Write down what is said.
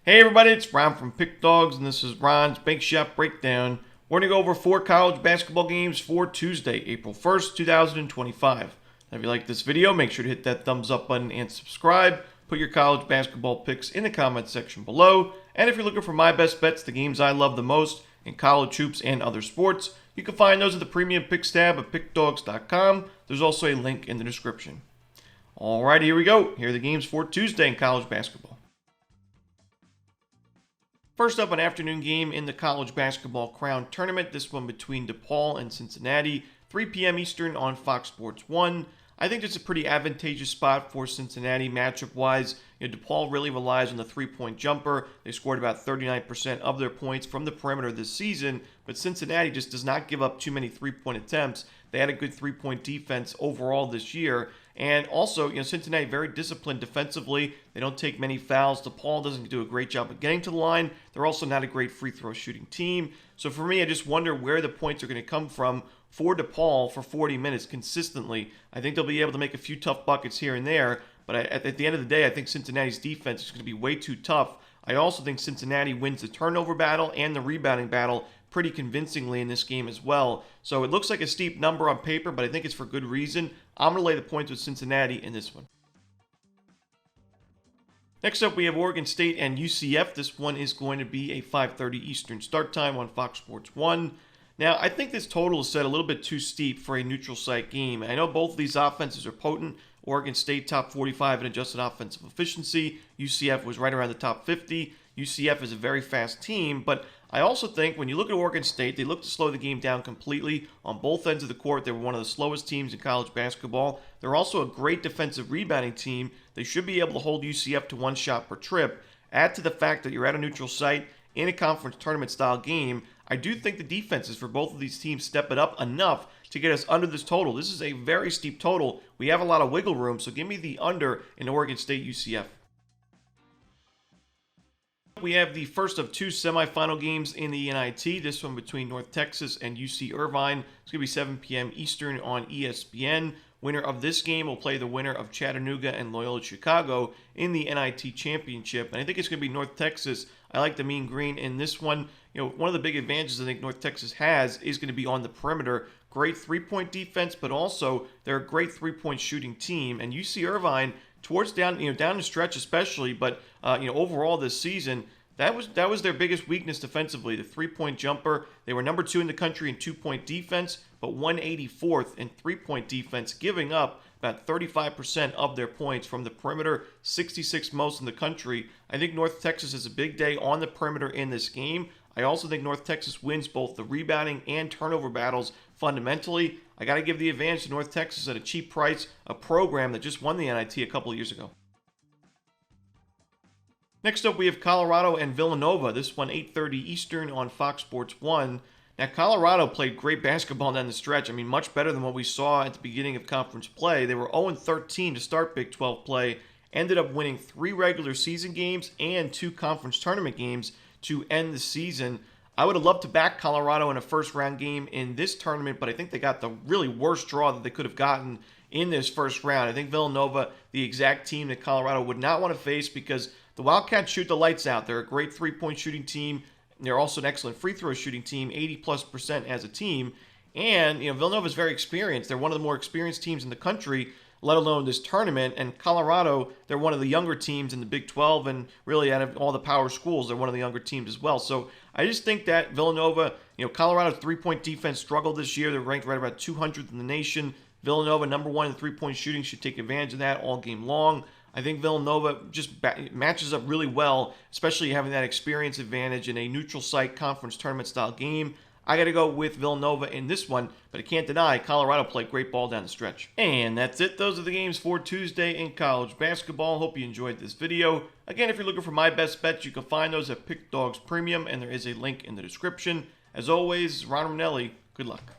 Hey everybody, it's Ron from Pick Dawgz, and this is Ron's Big Shot Breakdown. We're going to go over 4 college basketball games for Tuesday, April 1st, 2025. If you like this video, make sure to hit that thumbs up button and subscribe. Put your college basketball picks in the comments section below. And if you're looking for my best bets, the games I love the most in college hoops and other sports, you can find those at the Premium Picks tab at pickdawgz.com. There's also a link in the description. Alright, here we go. Here are the games for Tuesday in college basketball. First up, an afternoon game in the College Basketball Crown Tournament. This one between DePaul and Cincinnati, 3 p.m. Eastern on Fox Sports 1. I think it's a pretty advantageous spot for Cincinnati matchup-wise. DePaul really relies on the three-point jumper. They scored about 39% of their points from the perimeter this season, but Cincinnati just does not give up too many three-point attempts. They had a good three-point defense overall this year. And also, Cincinnati very disciplined defensively. They don't take many fouls. DePaul doesn't do a great job of getting to the line. They're also not a great free throw shooting team. So for me, I just wonder where the points are going to come from for DePaul for 40 minutes consistently. I think they'll be able to make a few tough buckets here and there. But at the end of the day, I think Cincinnati's defense is going to be way too tough. I also think Cincinnati wins the turnover battle and the rebounding battle pretty convincingly in this game as well. So it looks like a steep number on paper, but I think it's for good reason. I'm going to lay the points with Cincinnati in this one. Next up, we have Oregon State and UCF. This one is going to be a 5:30 Eastern start time on Fox Sports 1. Now, I think this total is set a little bit too steep for a neutral site game. I know both of these offenses are potent. Oregon State top 45 in adjusted offensive efficiency. UCF was right around the top 50. UCF is a very fast team, but I also think when you look at Oregon State, they look to slow the game down completely on both ends of the court. They were one of the slowest teams in college basketball. They're also a great defensive rebounding team. They should be able to hold UCF to 1 shot per trip. Add to the fact that you're at a neutral site in a conference tournament style game. I do think the defenses for both of these teams step it up enough to get us under this total. This is a very steep total. We have a lot of wiggle room, so give me the under in Oregon State UCF. We have the first of 2 semifinal games in the NIT. This one between North Texas and UC Irvine. It's going to be 7 p.m. Eastern on ESPN. Winner of this game will play the winner of Chattanooga and Loyola Chicago in the NIT Championship. And I think it's going to be North Texas. I like the mean green in this one. One of the big advantages I think North Texas has is going to be on the perimeter. Great three-point defense, but also they're a great three-point shooting team. And UC Irvine, towards down the stretch especially, but overall this season, that was their biggest weakness defensively, the three-point jumper. They were number 2 in the country in two-point defense, but 184th in three-point defense, giving up about 35% of their points from the perimeter, 66 most in the country. I think North Texas has a big day on the perimeter in this game. I also think North Texas wins both the rebounding and turnover battles fundamentally. I got to give the advantage to North Texas at a cheap price, a program that just won the NIT a couple of years ago. Next up, we have Colorado and Villanova. This one, 8:30 Eastern on Fox Sports 1. Now, Colorado played great basketball down the stretch. I mean, much better than what we saw at the beginning of conference play. They were 0-13 to start Big 12 play. Ended up winning 3 regular season games and 2 conference tournament games to end the season. I would have loved to back Colorado in a first-round game in this tournament, but I think they got the really worst draw that they could have gotten in this first round. I think Villanova, the exact team that Colorado would not want to face because the Wildcats shoot the lights out. They're a great three-point shooting team. They're also an excellent free throw shooting team, 80+% as a team. And, Villanova is very experienced. They're one of the more experienced teams in the country, let alone this tournament. And Colorado, they're one of the younger teams in the Big 12, and really out of all the power schools, they're one of the younger teams as well. So I just think that Villanova, Colorado's three-point defense struggled this year. They're ranked right about 200th in the nation. Villanova, number 1 in three-point shooting, should take advantage of that all game long. I think Villanova just matches up really well, especially having that experience advantage in a neutral site conference tournament style game. I got to go with Villanova in this one, but I can't deny Colorado played great ball down the stretch. And that's it. Those are the games for Tuesday in college basketball. Hope you enjoyed this video. Again, if you're looking for my best bets, you can find those at Pick Dawgz Premium, and there is a link in the description. As always, Ron Romanelli, good luck.